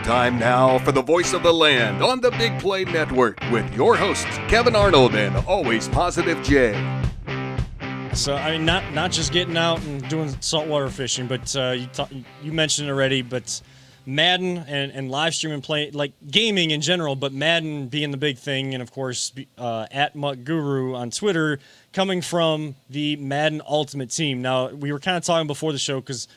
Time now for the voice of the land on the Big Play Network with your hosts, Kevin Arnold and Always Positive Jay. So, I mean, not just getting out and doing saltwater fishing, but you mentioned it already, but Madden and live streaming play, like gaming in general, but Madden being the big thing, and of course, at Mutt Guru on Twitter, coming from the Madden Ultimate Team. Now, we were kind of talking before the show because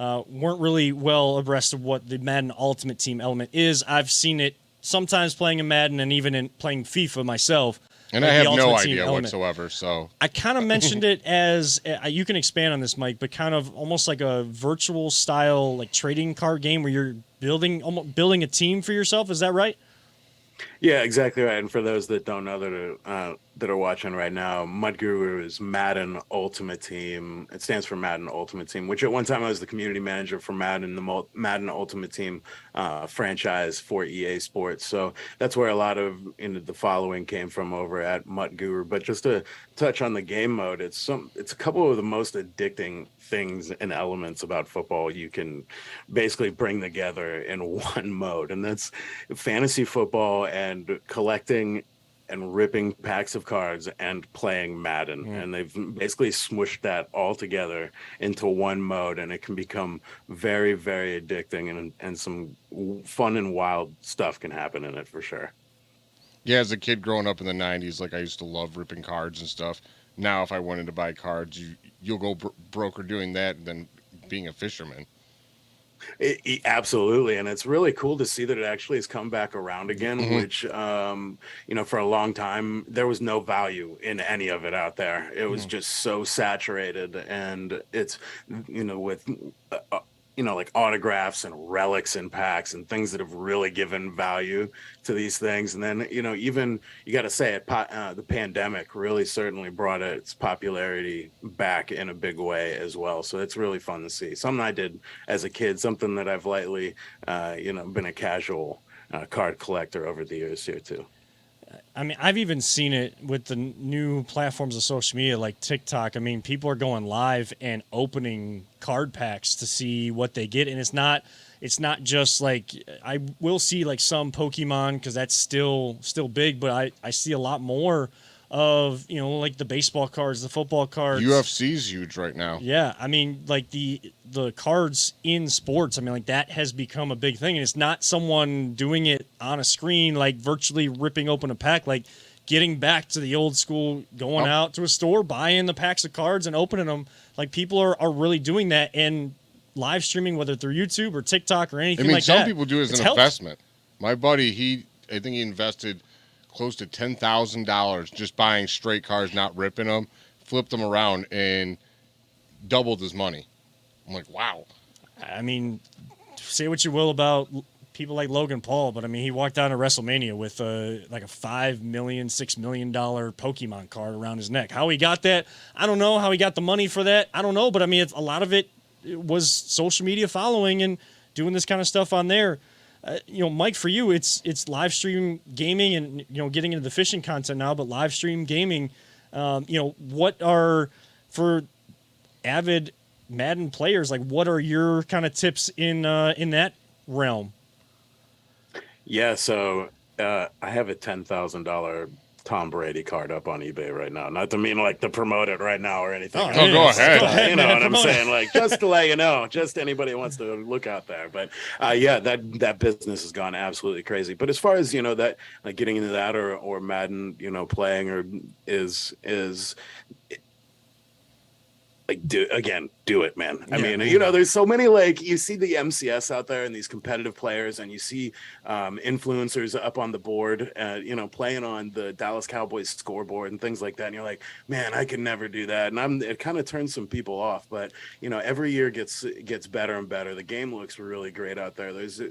weren't really well abreast of what the Madden Ultimate Team element is. I've seen it sometimes playing in Madden and even in playing FIFA myself. And like I have no idea whatsoever, so... I kind of mentioned it as, you can expand on this, Mike, but kind of almost like a virtual style, like trading card game where you're building a team for yourself. Is that right? Yeah, exactly right. And for those that don't know that are watching right now, Mud Guru is Madden Ultimate Team. It stands for Madden Ultimate Team, which at one time I was the community manager for Madden, the Madden Ultimate Team franchise for EA Sports. So that's where a lot of the following came from over at Mud Guru. But just to touch on the game mode, it's a couple of the most addicting things and elements about football you can basically bring together in one mode, and that's fantasy football and collecting and ripping packs of cards and playing Madden. And they've basically smushed that all together into one mode, and it can become very, very addicting, and some fun and wild stuff can happen in it for sure. Yeah, as a kid growing up in the 90s, like I used to love ripping cards and stuff. Now, if I wanted to buy cards, you'll go broker doing that than being a fisherman. Absolutely, and it's really cool to see that it actually has come back around again, which for a long time there was no value in any of it out there. It was just so saturated, and it's with like autographs and relics and packs and things that have really given value to these things. And then even you got to say it, the pandemic really certainly brought its popularity back in a big way as well. So it's really fun to see. Something I did as a kid, something that I've lately been a casual card collector over the years here too. I mean, I've even seen it with the new platforms of social media like TikTok. I mean, people are going live and opening card packs to see what they get. And it's not just like, I will see like some Pokemon because that's still big, but I see a lot more of, like the baseball cards, the football cards. UFC's huge right now. Yeah. I mean, like the cards in sports, I mean, like that has become a big thing. And it's not someone doing it on a screen, like virtually ripping open a pack, like getting back to the old school, going out to a store, buying the packs of cards and opening them. Like people are really doing that and live streaming, whether through YouTube or TikTok or anything like that. Some people do it as an investment. My buddy, I think he invested close to $10,000 just buying straight cards, not ripping them, flipped them around, and doubled his money. I'm like, wow. I mean, say what you will about people like Logan Paul, but I mean, he walked down to WrestleMania with like a $5 million, $6 million Pokemon card around his neck. How he got that, I don't know. How he got the money for that, I don't know. But I mean, a lot of it was social media following and doing this kind of stuff on there. Mike, for you, it's live stream gaming and, getting into the fishing content now, but live stream gaming, what are, for avid Madden players, like what are your kind of tips in that realm? Yeah, so I have a $10,000 Tom Brady card up on eBay right now. Not to mean like to promote it right now or anything. Oh, go ahead. You know what I'm saying? Like just to let you know, just anybody who wants to look out there. But that business has gone absolutely crazy. But as far as that, like getting into that or Madden, playing or is like do it, man. I mean, there's so many, like you see the MCS out there and these competitive players, and you see influencers up on the board, playing on the Dallas Cowboys scoreboard and things like that. And you're like, man, I could never do that. And it kind of turns some people off. But every year gets better and better. The game looks really great out there. There's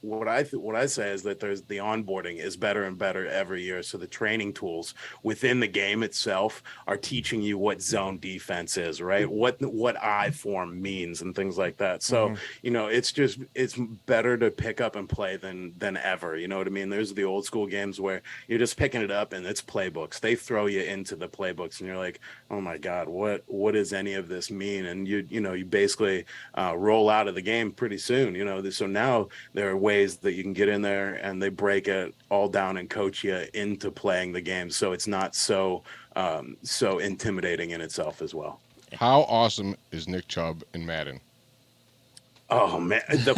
what I say is that there's the onboarding is better and better every year. So the training tools within the game itself are teaching you what zone defense is, right? What I form means and things like that. So, it's better to pick up and play than ever. You know what I mean? There's the old school games where you're just picking it up and it's playbooks. They throw you into the playbooks and you're like, oh my God, what does any of this mean? And you basically roll out of the game pretty soon, so now there are ways that you can get in there, and they break it all down and coach you into playing the game, so it's not so intimidating in itself as well. How awesome is Nick Chubb in Madden? Oh man, the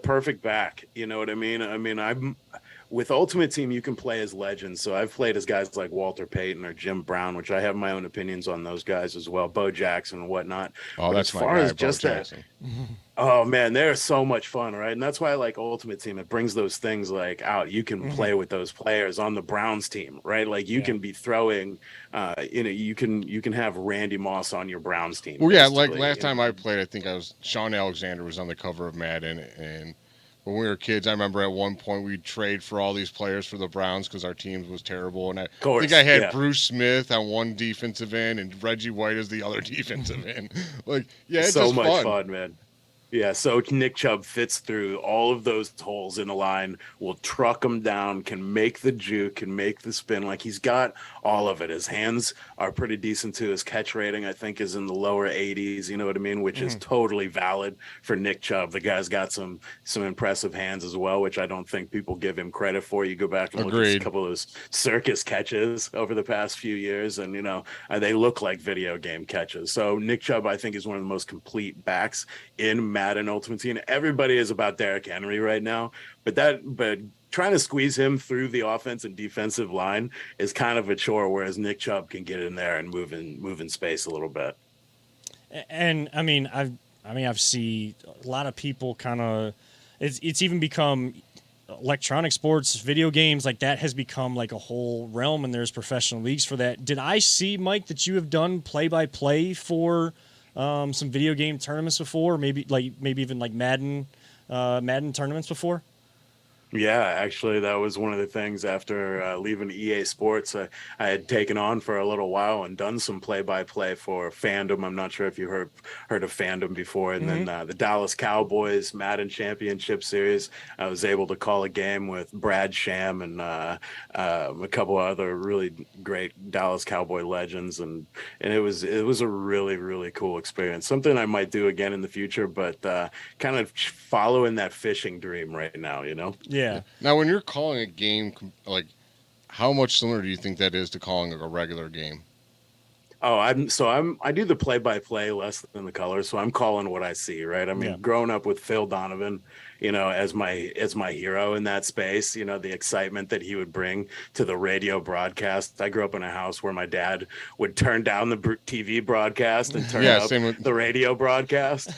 perfect back. You know what I mean? I mean, I'm with Ultimate Team, you can play as legends. So I've played as guys like Walter Payton or Jim Brown, which I have my own opinions on those guys as well, Bo Jackson and whatnot. Oh, but that's as far my guy, as Bo just Jackson. Oh man, they're so much fun, right? And that's why I like Ultimate Team. It brings those things like out. You can play with those players on the Browns team, right? Like you can be throwing, you can have Randy Moss on your Browns team. Well, yeah, like last time I played, I think Sean Alexander was on the cover of Madden, and when we were kids, I remember at one point we'd trade for all these players for the Browns because our team was terrible. And I think I had Bruce Smith on one defensive end and Reggie White as the other defensive end. Like, yeah, it's so just much fun. fun, man. Yeah, so Nick Chubb fits through all of those holes in the line, will truck them down, can make the juke, can make the spin. Like, he's got all of it. His hands are pretty decent, too. His catch rating, I think, is in the lower 80s, you know what I mean, which is totally valid for Nick Chubb. The guy's got some impressive hands as well, which I don't think people give him credit for. You go back and look at a couple of those circus catches over the past few years, and, they look like video game catches. So Nick Chubb, I think, is one of the most complete backs in Madden Ultimate Team. Everybody is about Derrick Henry right now, but trying to squeeze him through the offense and defensive line is kind of a chore, whereas Nick Chubb can get in there and move in space a little bit. And I've seen a lot of people kind of it's even become electronic sports, video games, like that has become like a whole realm, and there's professional leagues for that. Did I see, Mike, that you have done play-by-play for some video game tournaments before, maybe even like Madden tournaments before? Yeah, actually, that was one of the things after leaving EA Sports. I had taken on for a little while and done some play-by-play for Fandom. I'm not sure if you heard of Fandom before. And then the Dallas Cowboys Madden Championship Series, I was able to call a game with Brad Sham and a couple of other really great Dallas Cowboy legends, and it was a really, really cool experience. Something I might do again in the future, but kind of following that fishing dream right now, Yeah. Now, when you're calling a game, like, how much similar do you think that is to calling like a regular game? Oh, I do the play-by-play less than the color, so I'm calling what I see, right? I mean, growing up with Phil Donovan, as my hero in that space, the excitement that he would bring to the radio broadcast. I grew up in a house where my dad would turn down the TV broadcast and turn up the radio broadcast,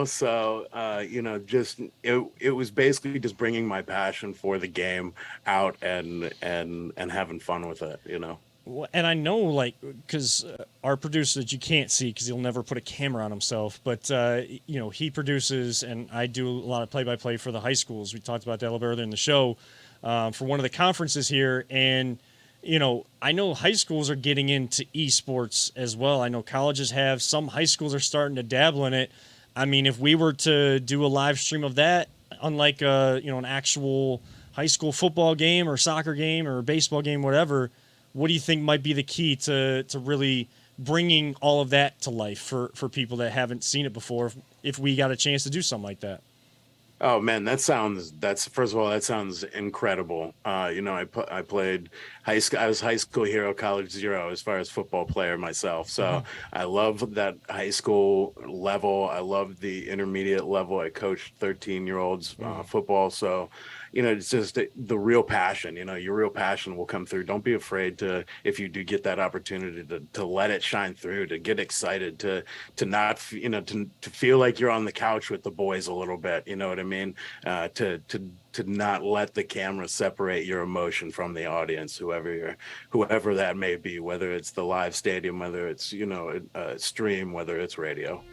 so just it was basically just bringing my passion for the game out and having fun with it, And I know, because our producer that you can't see because he'll never put a camera on himself, but, he produces, and I do a lot of play-by-play for the high schools. We talked about that a little bit earlier in the show for one of the conferences here. And, I know high schools are getting into eSports as well. I know colleges have. Some high schools are starting to dabble in it. I mean, if we were to do a live stream of that, unlike, an actual high school football game or soccer game or baseball game, whatever, what do you think might be the key to really bringing all of that to life for people that haven't seen it before, if we got a chance to do something like that? Oh man, first of all, that sounds incredible. I played high school. I was high school hero, college zero as far as football player myself. So I love that high school level. I love the intermediate level. I coached 13-year-olds football. So, it's just the real passion. Your real passion will come through. Don't be afraid to, if you do get that opportunity, to let it shine through, to get excited, to not, to feel like you're on the couch with the boys a little bit. You know what I mean? To not let the camera separate your emotion from the audience, whoever that may be, whether it's the live stadium, whether it's a stream, whether it's radio.